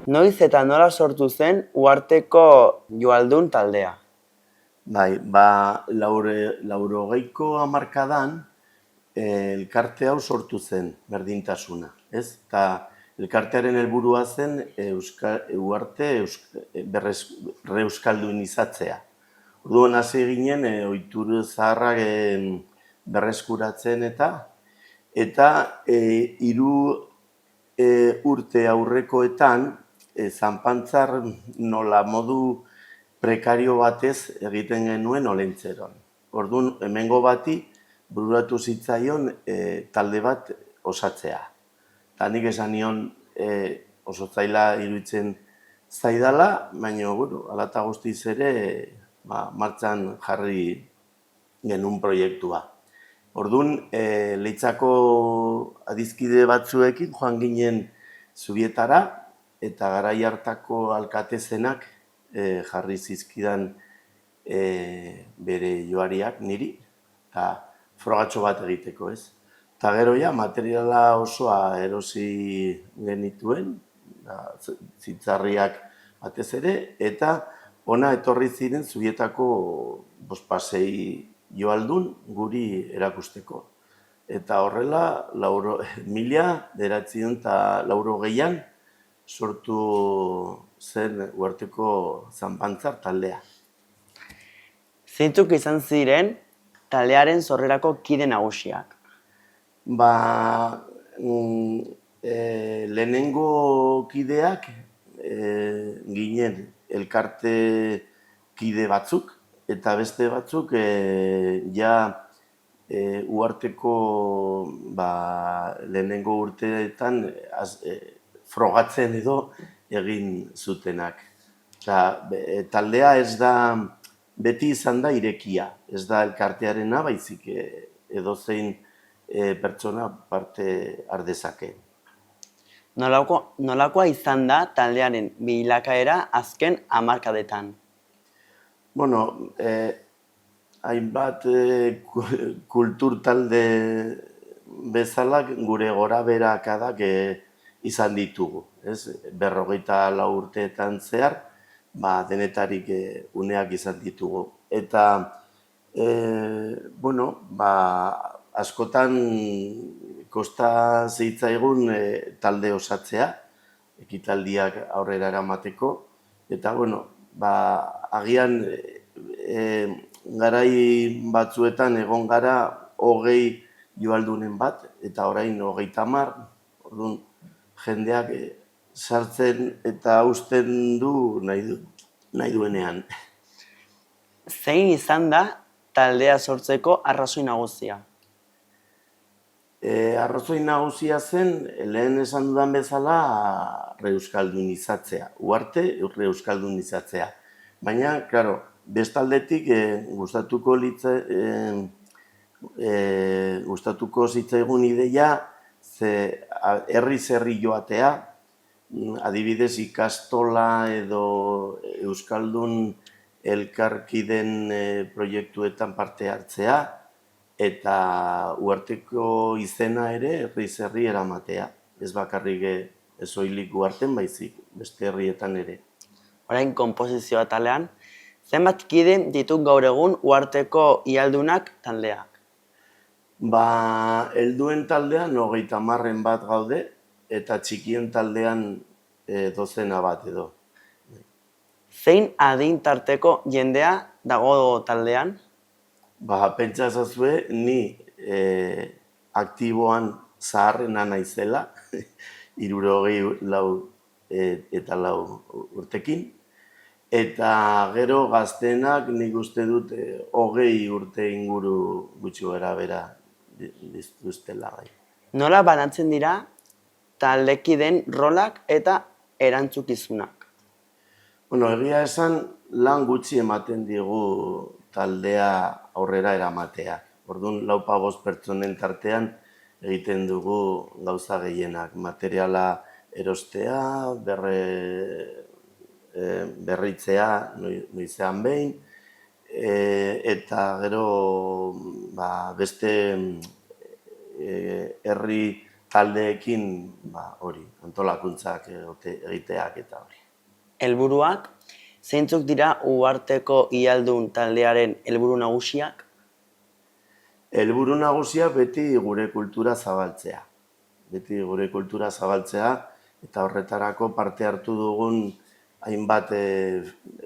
Noiz eta nola sortu zen Uharteko Euskaldun taldea? Bai, laurogeiko hamarkadan elkarte hau sortu zen, berdintasuna, ez? Eta elkartearen helburua zen Uharte berreuskaldunizatzea. Orduan hasi ginen ohitura zaharrak berreskuratzen eta 3 urte aurrekoetan Zanpantzar nola modu prekario batez egiten genuen Olentzeron. Orduan, hemengo bati bururatu zitzaion talde bat osatzea. Eta nik esan nion oso zaila iruditzen zaidala, baina hala eta guztiz ere martxan jarri genuen proiektua. Orduan, Leitzako adizkide batzuekin joan ginen Zubietara, eta garai hartako alkatezenak jarri zizkidan bere joariak niri, eta frogatxo bat egiteko, ez? Eta gero materiala osoa erosi genituen, zitzarriak batez ere, eta ona etorri ziren Zubietako bospasei Euskaldun guri erakusteko. Eta horrela, 1980an sortu zen Uharteko Zanpantzar taldea. Zeintzuk izan ziren taldearen sorrerako kide nagusiak? Lehenengo kideak ginen elkarte kide batzuk, eta beste batzuk Uharteko lehenengo urteetan frogatzen edo egin zutenak. Taldea ez da, beti izan da irekia, ez da elkartearena, baizik edozein pertsona parte har dezake. Nolakoa izan da taldearen bilakaera azken hamarkadetan? Hainbat kultur talde bezala gure gora berakadak izan ditugu. 54 urteetan zehar, denetarik uneak izan ditugu. Eta, askotan kosta zitzaigun talde osatzea, ekitaldiak aurrera eramateko, eta, agian garai batzuetan egon gara 20 Euskaldunen bat, eta orain 30, orduan jendeak sartzen eta uzten du nahi duenean. Zein izan da taldea sortzeko arrazoi nagusia? Arrazoi nagusia zen, lehen esan dudan bezala, reuskaldunizatzea, Uharte reuskaldunizatzea. Baina, klaro, bestaldetik gustatuko zitzaigun ideia, herri joatea, adibidez ikastola edo Euskaldun elkarkiden proiektuetan parte hartzea, eta Uharteko izena ere herri eramatea. Ez bakarrik ez soilik Uharten, baizik beste herrietan ere. Orain konposizio atalean, zenbat kide ditu gaur egun Uharteko Ialdunak taldeak? Helduen taldean 30 bat gaude, eta txikien taldean 12 bat edo. Zein adin tarteko jendea dago taldean? Pentsa ezazue, ni aktiboan zaharrena naizela, 64 urtekin, eta gero gaztenak nik uste dut 20 urte inguru gutxi gara bera dituztela. Nola banatzen dira taldekideen rolak eta erantzukizunak? Egia esan, lan gutxi ematen digu taldea aurrera eramatea. Orduan, 4-5 pertsonen tartean egiten dugu gauza gehienak. Materiala erostea, berritzea noizean behin, eta gero beste herri taldeekin hori, antolakuntzak egiteak eta hori. Helburuak, zeintzuk dira Uharteko Ialdun taldearen helburu nagusiak? Helburu nagusia beti gure kultura zabaltzea. Beti gure kultura zabaltzea eta horretarako parte hartu dugun hainbat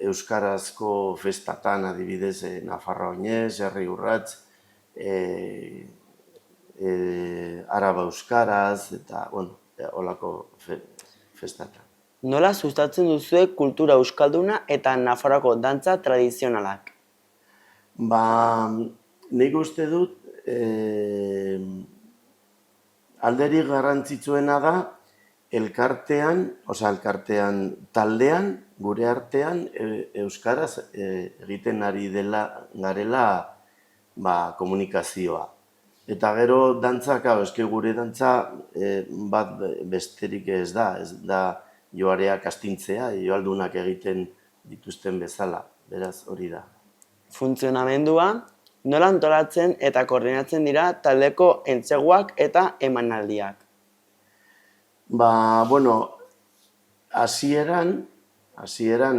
euskarazko festatan, adibidez Nafarroa Oinez, Herri Urrats, Araba Euskaraz eta holako festatan. Nola sustatzen duzue kultura euskalduna eta Nafarroako dantza tradizionalak? Nik uste dut alderik garrantzitsuena da taldean, gure artean, euskaraz egiten ari garela komunikazioa. Eta gero dantza, gure dantza bat besterik ez da joareak astintzea, joaldunak egiten dituzten bezala, beraz hori da. Funtzionamendua, nola antolatzen eta koordinatzen dira taldeko entseguak eta emanaldiak? Hasieran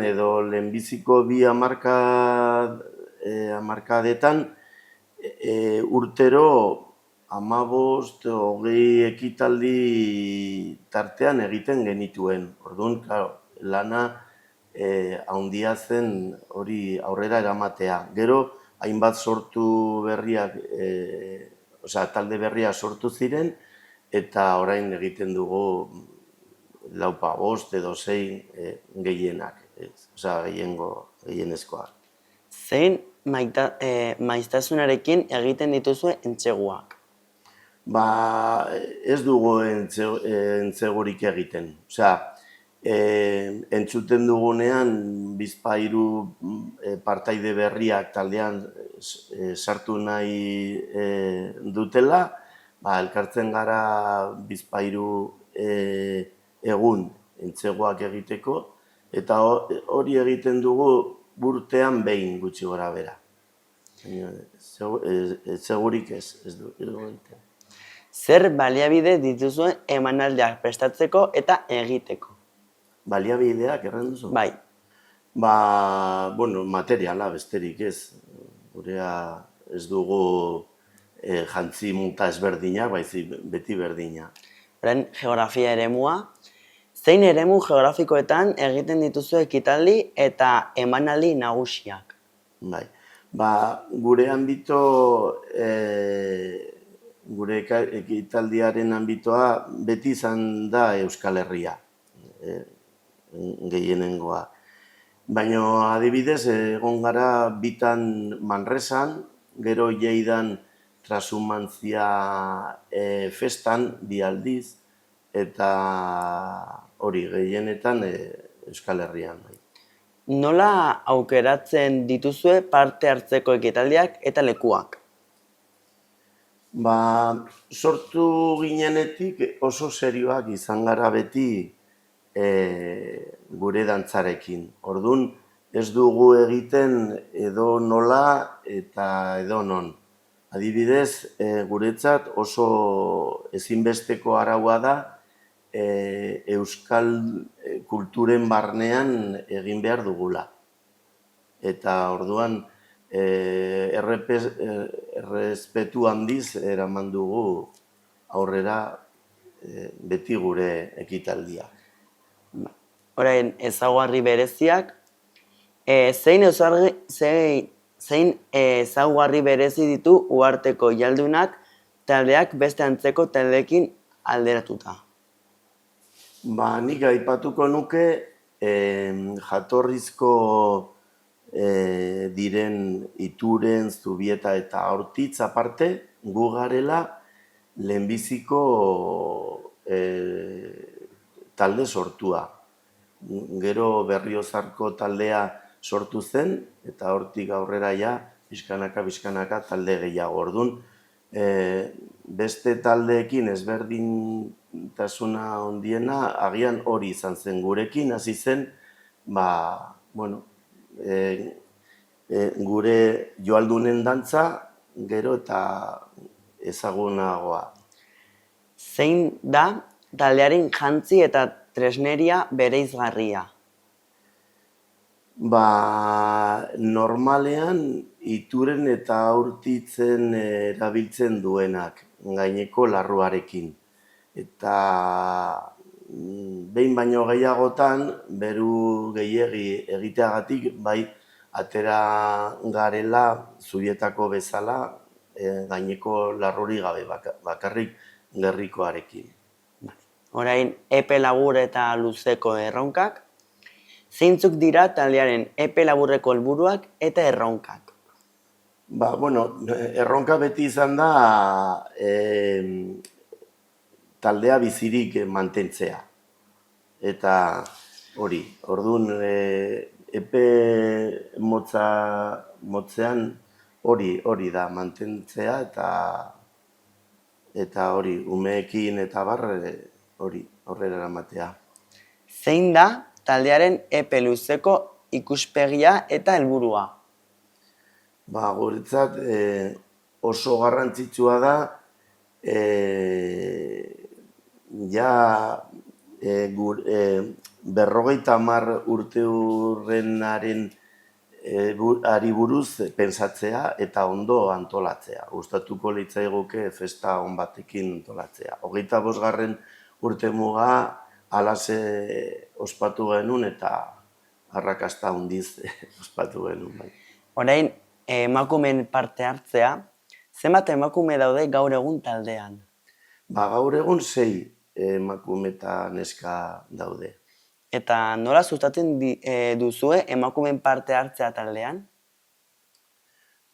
edo lehenbiziko 2 hamarkadetan urtero 15-20 ekitaldi tartean egiten genituen. Orduan, lana handia zen hori aurrera eramatea. Gero, hainbat sortu berriak, talde berriak sortu ziren, eta orain egiten dugu 4-5 edo 6 gehienak, gehienezkoak. Zein maiztasunarekin egiten dituzue entseguak? Ez dugu entsegurik egiten. Entzuten dugunean, 2-3 partaide berriak taldean sartu nahi dutela, elkartzen gara 2-3 egun entseguak egiteko, eta hori egiten dugu urtean behin gutxi gora bera. Segurik ez dugu egiten. Zer baliabide dituzue emanaldiak prestatzeko eta egiteko? Baliabideak erran duzu? Bai. Materiala besterik ez. Gurea ez dugu jantzi munta ezberdina, beti berdina. Orain, geografia eremua. Zein eremu geografikoetan egiten dituzu ekitaldi eta emanaldi nagusiak? Bai. Gure ambito, gure ekitaldiaren ambitoa beti izan da Euskal Herria, gehienengoa. Baina adibidez, egon gara bitan Manresan, gero Lleidan Trashumantzia festan 2 aldiz, eta hori gehienetan Euskal Herrian. Nola aukeratzen dituzue parte hartzeko ekitaldiak eta lekuak? Sortu ginenetik oso serioak izan gara beti gure dantzarekin. Orduan, ez dugu egiten edo nola eta edo non. Adibidez, guretzat oso ezinbesteko araua da euskal kulturen barnean egin behar dugula. Eta orduan, errespetu handiz eraman dugu aurrera beti gure ekitaldia. Orain, ezaugarri bereziak, zein ezaugarri berezi ditu Uharteko Ialdunak taldeak beste antzeko taldeekin alderatuta? Nik aipatuko nuke jatorrizko diren Ituren, Zubieta eta Hortitz aparte, gu garela lehenbiziko talde sortua. Gero Berriozarko taldea sortu zen, eta hortik aurrera ja, bizkanaka talde gehiago. Orduan, beste taldeekin ezberdintasuna handiena agian hori izan zen. Gurekin hasi zen, gure joaldunen dantza, gero eta ezagunagoa. Zein da taldearen jantzi eta tresneria bereizgarria? Normalean ituren eta aurtitzen erabiltzen duenak, gaineko larruarekin. Eta behin baino gehiagotan, beru gehiegi egiteagatik, bai atera garela zubietako bezala, gaineko larruri gabe, bakarrik gerrikoarekin. Orain, epe labur eta luzeko erronkak. Zeintzuk dira taldearen epe laburreko helburuak eta erronkak? Erronka beti izan da taldea bizirik mantentzea. Eta hori, orduan epe motzean hori da mantentzea eta hori, umeekin eta hori aurrera eramatea. Zein da taldearen epe luzeko ikuspegia eta helburua? Guretzat oso garrantzitsua da berrogeita hamar urteurrenaren ari buruz pentsatzea eta ondo antolatzea. Gustatuko litzaiguke festa on batekin antolatzea. 25. urtemuga halaxe ospatu genuen eta arrakasta handiz ospatu genuen. Orain, emakumeen parte hartzea, zenbat emakume daude gaur egun taldean? Gaur egun 6 emakume eta neska daude. Eta nola sustatzen duzue emakumeen parte hartzea taldean?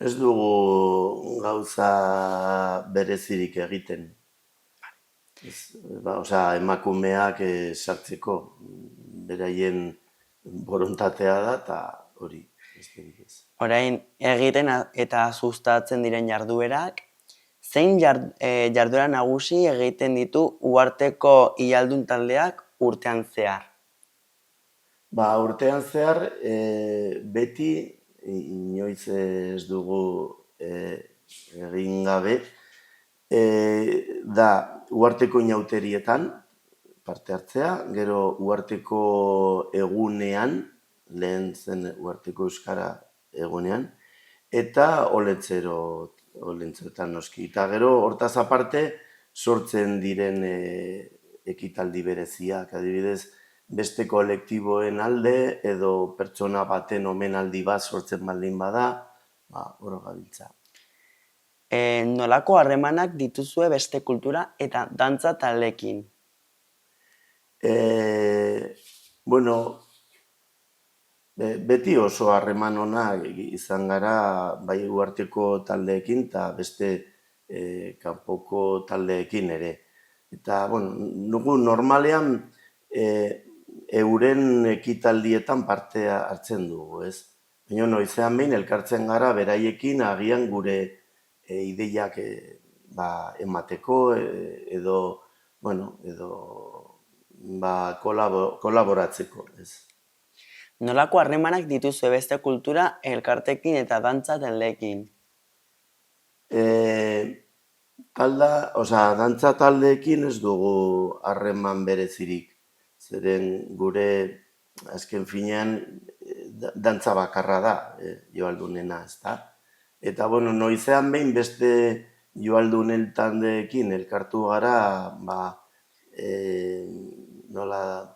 Ez dugu gauza berezirik egiten. Emakumeak sartzeko beraien borontatea da eta hori. Orain, egiten eta sustatzen diren jarduerak, zein jarduera nagusi egiten ditu Uharteko Ialdun taldeak urtean zehar? Urtean zehar beti inoiz ez dugu egin gabe, da Uharteko inauterietan parte hartzea, gero Uharteko egunean, lehen zen Uharteko Euskara egunean, eta olentzerotan noski. Eta gero hortaz aparte sortzen diren ekitaldi bereziak, adibidez, beste kolektiboen alde edo pertsona baten omenaldi bat sortzen baldin bada, hor gabiltza. Nolako harremanak dituzue beste kultura eta dantza taldeekin? Beti oso harreman onak izan gara bai Uharteko taldeekin eta beste kanpoko taldeekin ere. Eta, nugu normalean euren ekitaldietan parte hartzen dugu, ez? Baina noizean behin elkartzen gara beraiekin agian gure ideiak emateko edo kolaboratzeko, ez? Nolako harremanak dituzue beste kultura elkartekin eta dantza taldeekin? Dantza taldeekin ez dugu harreman berezirik. Zeren gure azken finean dantza bakarra da, joaldunena, ez da? Eta, noizean behin beste joaldunen taldeekin elkartu gara,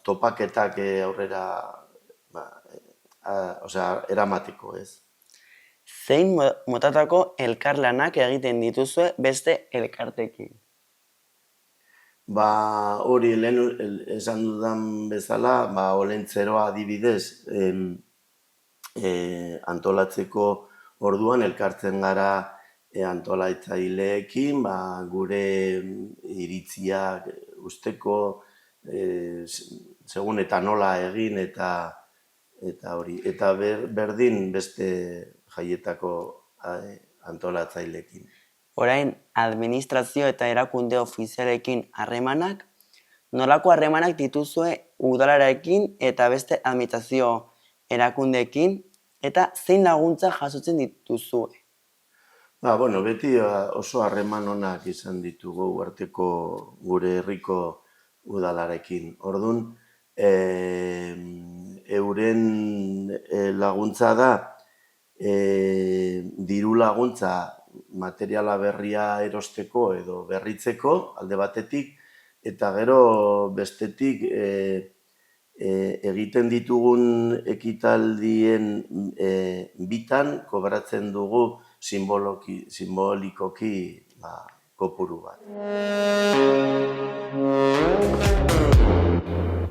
topaketak aurrera eramateko, ez? Zein motatako elkarlanak egiten dituzue beste elkartekin? Hori lehen esan dudan bezala, olentzeroa adibidez antolatzeko orduan elkartzen gara antolatzaileekin, gure iritziak usteko, segun eta nola egin eta eta hori. Eta berdin beste jaietako antolatzailekin. Orain, administrazio eta erakunde ofizialekin harremanak, nolako harremanak dituzue udalarekin eta beste administrazio erakundeekin, eta zein laguntza jasotzen dituzue? Beti oso harreman onak izan ditugu uharteko gure herriko udalarekin. Orduan, euren laguntza da, diru laguntza materiala berria erosteko edo berritzeko alde batetik, eta gero bestetik egiten ditugun ekitaldien bitan kobratzen dugu simbolikoki kopuru bat.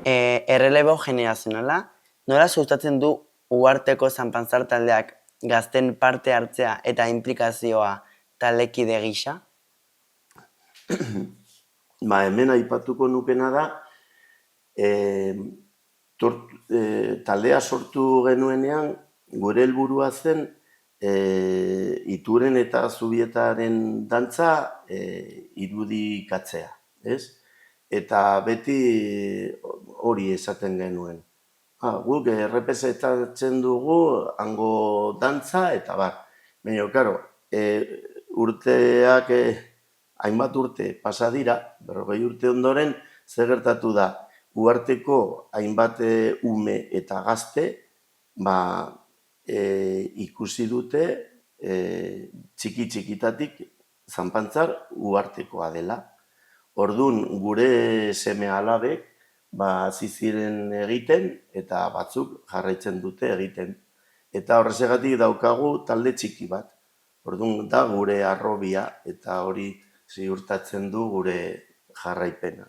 Errelebo generazionala, nola sustatzen du uharteko Zanpantzar taldeak gazten parte hartzea eta inplikazioa taldekide gisa? Hemen aipatuko nukena da, taldea sortu genuenean, gure helburua zen Ituren eta Zubietaren dantza irudikatzea, ez? Eta beti hori esaten genuen. Guk errepresentatzen dugu hango dantza eta bar. Baina, karo, urteak hainbat urte pasa dira, 40 urte ondoren, zer gertatu da, uharteko hainbat ume eta gazte, ikusi dute txiki-txikitatik Zanpantzar uhartekoa dela. Orduan, gure seme-alabek hasi ziren egiten eta batzuk jarraitzen dute egiten. Eta horrexegatik daukagu talde txiki bat. Orduan, da gure harrobia eta hori ziurtatzen du gure jarraipena.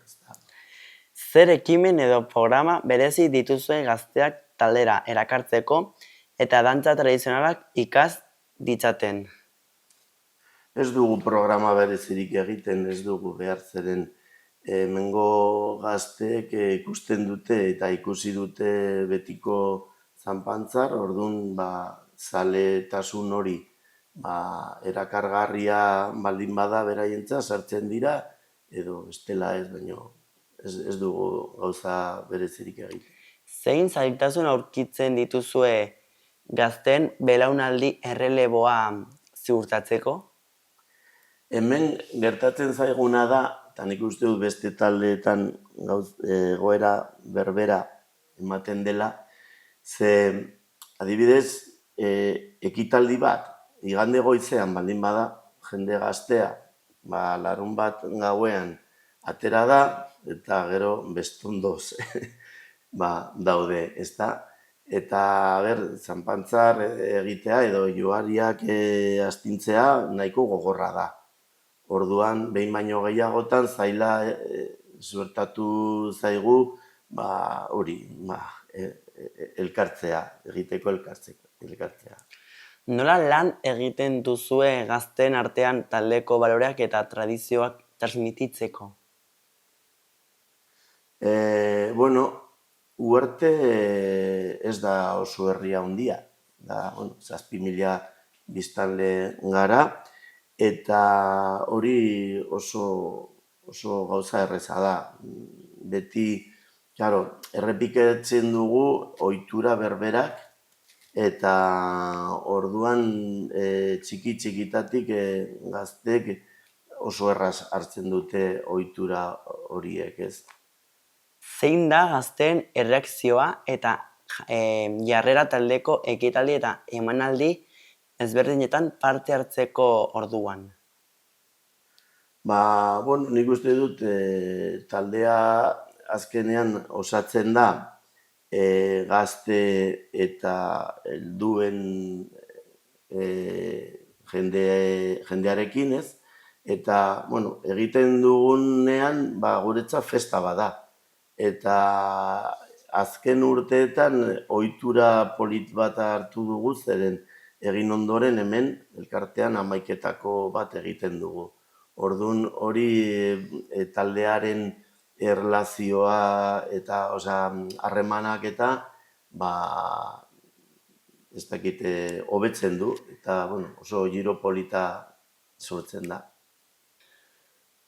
Zer ekimen edo programa berezi dituzue gazteak taldera erakartzeko eta dantza tradizionalak ikas ditzaten? Ez dugu programa berezirik egiten, ez dugu behar zeren hemengo gazteek ikusten dute eta ikusi dute betiko Zanpantzar, orduan zaletasun hori erakargarria baldin bada beraientza sartzen dira, edo bestela ez, baino ez dugu gauza berezirik egiten. Zein zailtasun aurkitzen dituzue gazten belaunaldi erreleboa ziurtatzeko? Hemen gertatzen zaiguna da, eta nik uste dut beste taldeetan egoera berbera ematen dela, ze adibidez ekitaldi bat, igande goizean baldin bada, jende gaztea, larun bat gauean atera da, eta gero bestondoz daude, ezta? Eta Zanpantzar egitea edo joariak astintzea nahiko gogorra da. Orduan, behin baino gehiagotan zaila suertatu zaigu hori, elkartzea, egiteko elkartzea. Nola lan egiten duzue gazten artean taldeko baloreak eta tradizioak transmititzeko? Uharte ez da oso herria handia, da 7.000 biztanle gara, eta hori oso gauza erreza da. Beti, errepikatzen dugu ohitura berberak, eta orduan txiki-txikitatik gaztek oso erraz hartzen dute ohitura horiek, ez? Zein da gazteen erreakzioa eta jarrera taldeko ekitaldi eta emanaldi ezberdinetan parte hartzeko orduan? Nik uste dut taldea azkenean osatzen da gazte eta helduen jendearekin, ez? Eta, egiten dugunean, guretzat festa bada. Eta azken urteetan ohitura polit bat hartu dugu, zeren egin ondoren hemen elkartean 11etako bat egiten dugu. Orduan hori taldearen erlazioa eta harremanak eta ez dakite hobetzen du, eta bueno, oso giro polita sortzen da.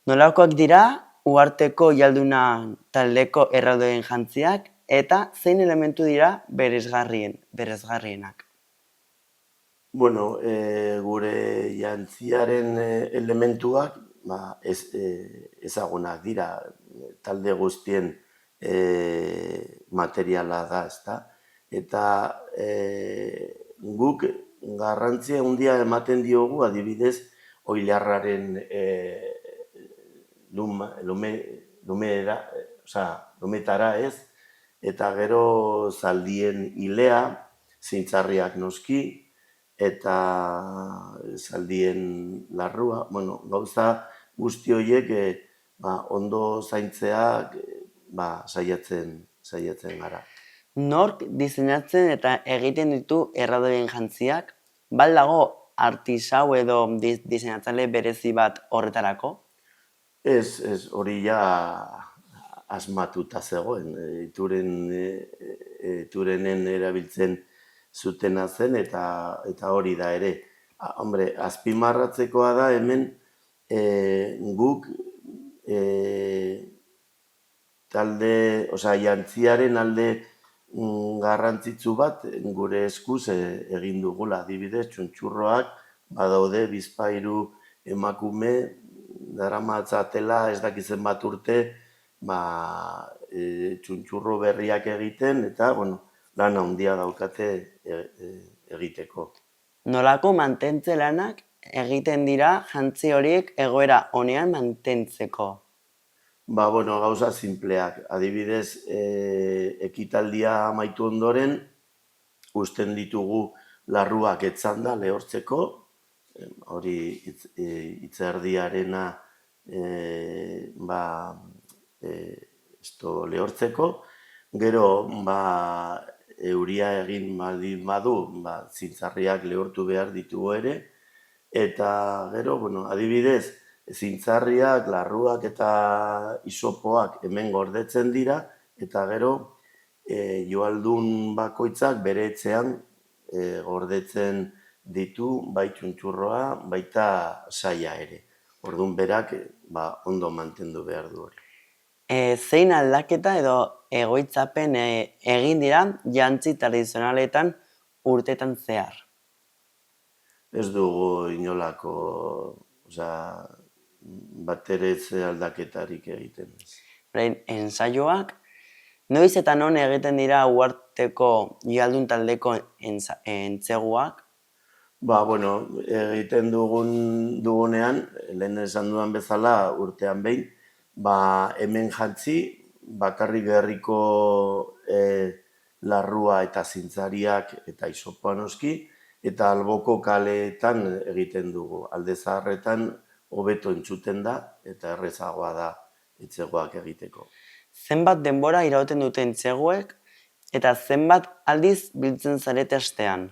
Nolakoak dira uharteko jalduna taldeko erraldoien jantziak eta zein elementu dira beresgarrienak? Bueno, gure jantziaren elementuak ezagunak dira, talde guztien materiala da, ezta? Eta guk garrantzia handia ematen diogu, adibidez, oilarraren lumetara ez, eta gero zaldien ilea, zintzarriak noski, eta zaldien larrua, bueno, gauza guzti horiek ondo zaintzeak saiatzen gara. Nork diseinatzen eta egiten ditu erraldoien jantziak? Bal dago artisau edo diseinatzaile berezi bat horretarako? Ez, hori ja asmatuta zegoen, iturenen erabiltzen zutena zen eta hori da ere. Hombre, azpimarratzekoa da hemen guk jantziaren alde garrantzitsu bat gure eskuz egin dugula. Adibidez, txuntxurroak badaude bizpahiru emakume daramatzatela ez dakizen bat urte txuntxurro berriak egiten eta lan handia daukate egiteko. Nolako mantentze lanak egiten dira jantzi horiek egoera onean mantentzeko? Gauza sinpleak. Adibidez, ekitaldia amaitu ondoren, uzten ditugu larruak etzanda lehortzeko, hori itzerdiarena lehortzeko, gero euria egin baldin badu, zintzarriak lehortu behar ditugu ere, eta gero, adibidez, zintzarriak, larruak eta isopoak hemen gordetzen dira, eta gero joaldun bakoitzak bere etxean gordetzen ditu bai txuntxurroa, baita saia ere. Orduan berak ondo mantendu behar du hori. Zein aldaketa edo egoitzapen egin dira jantzi tradizionaletan urtetan zehar? Ez dugu inolako, bateretze aldaketarik egiten. Ensaioak, noiz eta non egiten dira uharteko jaldun taldeko entseguak? Egiten dugunean, lehen esan dudan bezala urtean behin, hemen jantzi, bakarrik herriko larrua eta zintzariak eta isopoa noski, eta alboko kaleetan egiten dugu. Alde zaharretan hobeto entzuten da eta errezagoa da entseguak egiteko. Zenbat denbora irauten dute entseguek eta zenbat aldiz biltzen zarete astean?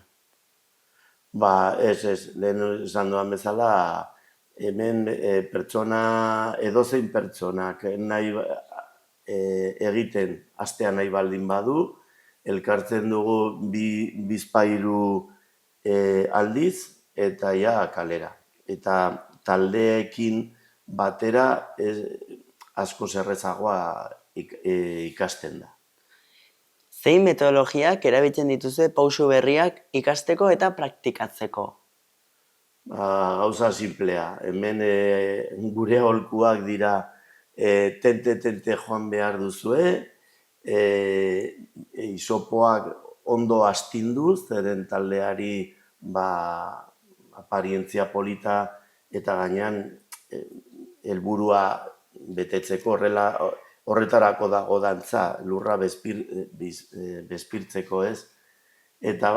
Ez, lehen esan dudan bezala, hemen edozein pertsonak nahi egiten astean nahi baldin badu, elkartzen dugu bizpahiru aldiz eta kalera. Eta taldeekin batera asko errazagoa ikasten da. Zein metodologiak erabiltzen dituzue pausu berriak ikasteko eta praktikatzeko? Gauza sinplea. Hemen gure aholkuak dira tente joan behar duzue, isopoak ondo astinduz, zeren taldeari aparientzia polita eta gainean helburua betetzeko horretarako dago dantza, lurra bezpirtzeko ez. Eta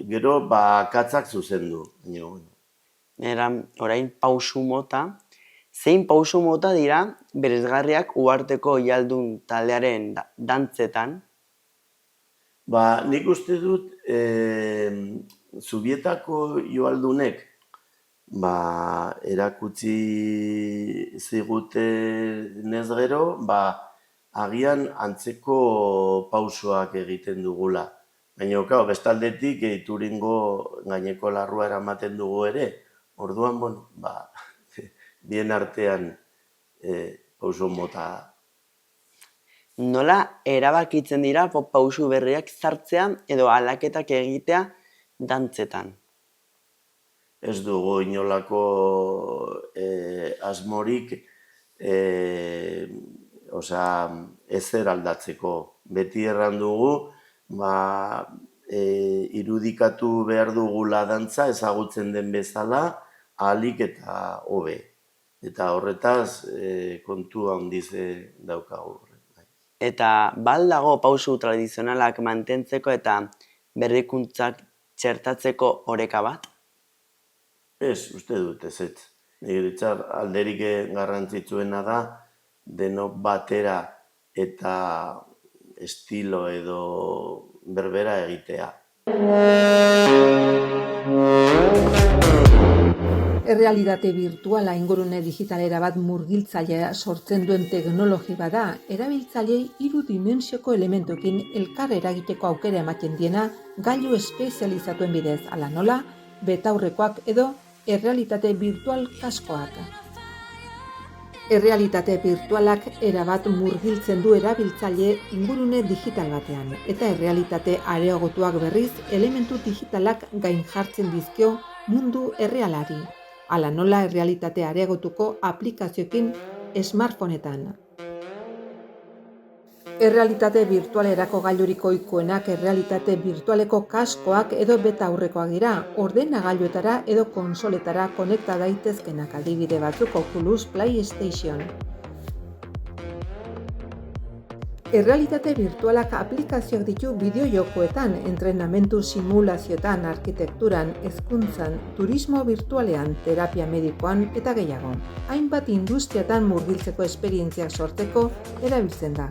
gero akatzak zuzendu. Orain pausu mota. Zein pausu mota dira beresgarriak uharteko jaldun taldearen dantzetan? Nik uste dut Zubietako joaldunek erakutsi zigutenez gero, agian antzeko pausoak egiten dugula. Baina, bestaldetik Turingo gaineko larrua eramaten dugu ere, orduan, bien artean pauso mota. Nola erabakitzen dira pausu berriak sartzea edo aldaketak egitea dantzetan? Ez dugu inolako asmorik ezer aldatzeko. Beti erran dugu, irudikatu behar dugula dantza ezagutzen den bezala, ahalik eta hobe. Eta horretaz kontu handiz daukagu. Eta dago pausu tradizionalak mantentzeko eta berrikuntzak txertatzeko oreka bat? Ez, uste dut ezetz. Niretzat alderik garrantzitsuena da denok batera eta estilo edo berbera egitea. Errealitate virtuala ingurune digitalera bat murgiltzailea sortzen duen teknologi bada, erabiltzaileei 3 dimentsioko elementuekin elkar eragiteko aukera ematen diena gailu espezializatuen bidez, hala nola, betaurrekoak edo errealitate virtual kaskoak. Errealitate virtualak erabat murgiltzen du erabiltzaile ingurune digital batean, eta errealitate areagotuak berriz elementu digitalak gain jartzen dizkio mundu errealari. Hala nola errealitate areagotuko aplikazioekin smartphoneetan. Errealitate virtualerako gailurik ohikoenak errealitate virtualeko kaskoak edo betaurrekoak dira, ordenagailuetara edo konsoletara konekta daitezkenak, adibide batzuk Oculus, PlayStation. Errealitate virtualak aplikazioak ditu bideo-jokoetan, entrenamendu simulazioetan, arkitekturan, hezkuntzan, turismo virtualean, terapia medikoan eta gehiago. Hainbat industriatan murgiltzeko esperientziak sortzeko erabiltzen da.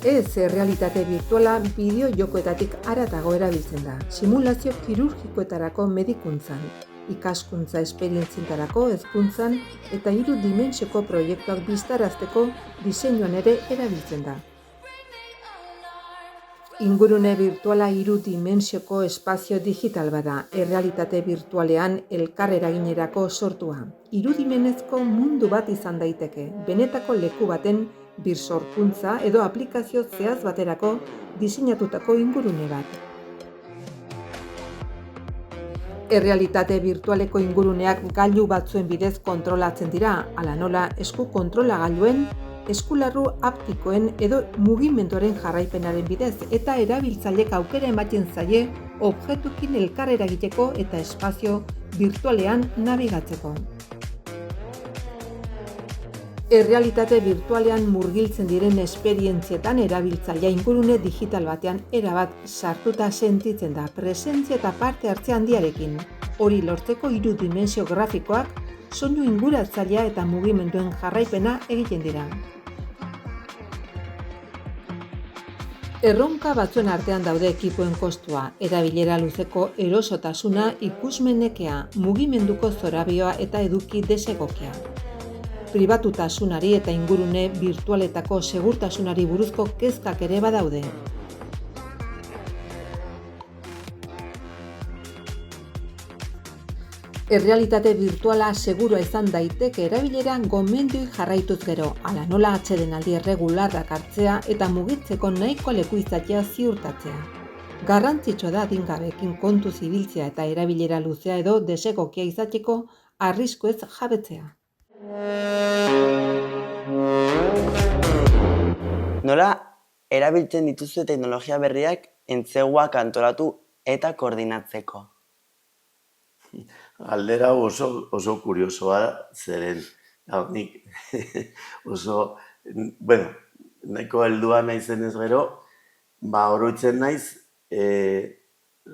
Ez errealitate virtuala bideo-jokoetatik haratago erabiltzen da. Simulazio kirurgikoetarako medikuntzan, ikaskuntza esperientzientarako hezkuntzan eta 3 dimentsioko proiektuak biztarazteko diseinuan ere erabiltzen da. Ingurune virtuala 3 dimentsioko espazio digital bada, errealitate virtualean elkar eraginerako sortua. 3 dimenezko mundu bat izan daiteke, benetako leku baten birsorkuntza edo aplikazio zehaz baterako diseinatutako ingurune bat. Errealitate virtualeko inguruneak gailu batzuen bidez kontrolatzen dira, hala nola esku kontrolagailuen, eskularru haptikoen edo mugimenduaren jarraipenaren bidez eta erabiltzaileek aukera ematen zaie objektuekin elkar eragiteko eta espazio virtualean nabigatzeko. Errealitate virtualean murgiltzen diren esperientzietan erabiltzailea ingurune digital batean erabat sartuta sentitzen da, presentzia eta parte hartze handiarekin. Hori lortzeko 3 dimensio grafikoak, soinu inguratzailea eta mugimenduen jarraipena egiten dira. Erronka batzuen artean daude ekipoen kostua, erabilera luzeko erosotasuna, ikusmenekea, mugimenduko zorabioa eta eduki desegokia. Pribatutasunari eta ingurune virtualetako segurtasunari buruzko kezkak ere badaude. Errealitate virtuala segurua izan daiteke erabilera gomendioei jarraituz gero, hala nola atsedenaldi erregularrak hartzea eta mugitzeko nahiko leku izatea ziurtatzea. Garrantzitsua da adingabeekin kontuz ibiltzea eta erabilera luzea edo desegokia izateko arriskuez jabetzea. Nola erabiltzen dituzue teknologia berriak entseguak antolatu eta koordinatzeko? Aldera oso kuriosoa zeren. Nik nahiko heldua naizenez gero, oroitzen naiz,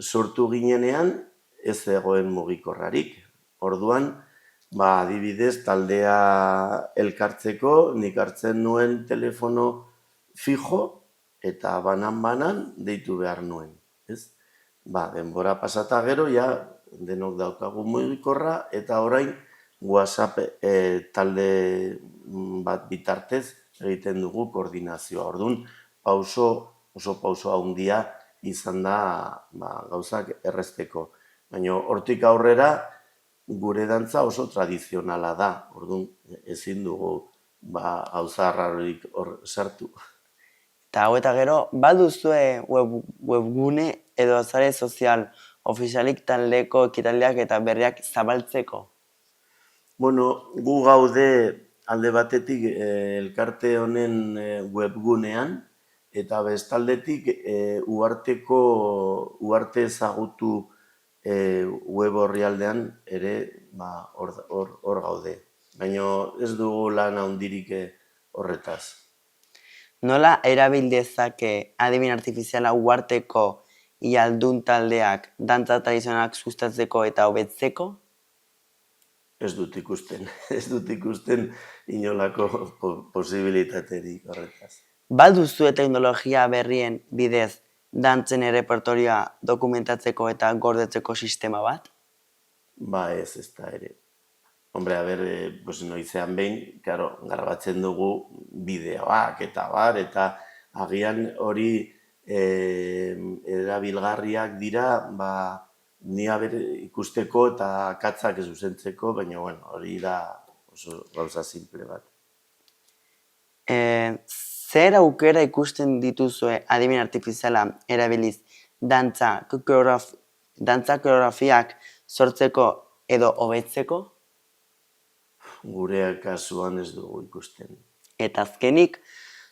sortu ginenean ez egoen mugikorrarik. Orduan, adibidez, taldea elkartzeko, nik hartzen nuen telefono fijo eta banan deitu behar nuen. Denbora pasata gero, denok daukagu mugikorra eta orain WhatsApp talde bat bitartez egiten dugu koordinazioa. Orduan, oso pauso handia izan da gauzak errezteko. Baina hortik aurrera gure dantza oso tradizionala da. Orduan, ezin dugu gauza arrarorik hor sartu. Eta hau eta gero, baduzue webgune edo sare sozial ofizialik taldeko ekitaldiak eta berriak zabaltzeko? Bueno, gu gaude alde batetik elkarte honen webgunean, eta bestaldetik Uharte ezagutu web orrialdean ere hor gaude. Baina ez dugu lan handirik horretaz. Nola erabil dezake adimen artifiziala Uharteko ialdun taldeak dantza tradizionalak sustatzeko eta hobetzeko? Ez dut ikusten inolako posibilitaterik horretaz. Baduzue teknologia berrien bidez dantzen errepertorioa dokumentatzeko eta gordetzeko sistema bat? Ba ez da ere. Hombre, noizean behin, grabatzen dugu bideoak eta bar, eta agian hori erabilgarriak dira, ni ikusteko eta akatzak zuzentzeko, baina hori da oso gauza simple bat. Zer aukera ikusten dituzue adimen artifiziala erabiliz dantza koreografiak sortzeko edo hobetzeko? Gure kasuan ez dugu ikusten. Eta azkenik,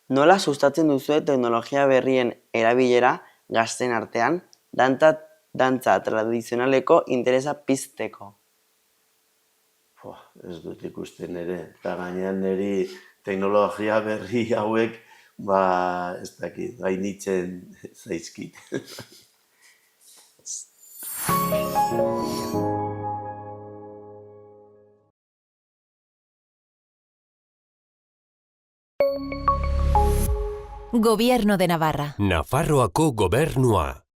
nola sustatzen duzue teknologia berrien erabilera gazten artean dantza tradizionaleko interesa pizteko? Ez dut ikusten ere, eta gainean niri teknologia berri hauek, ez dakit, gainitzen zaizkit. Gobierno de Navarra. Nafarroako gobernua.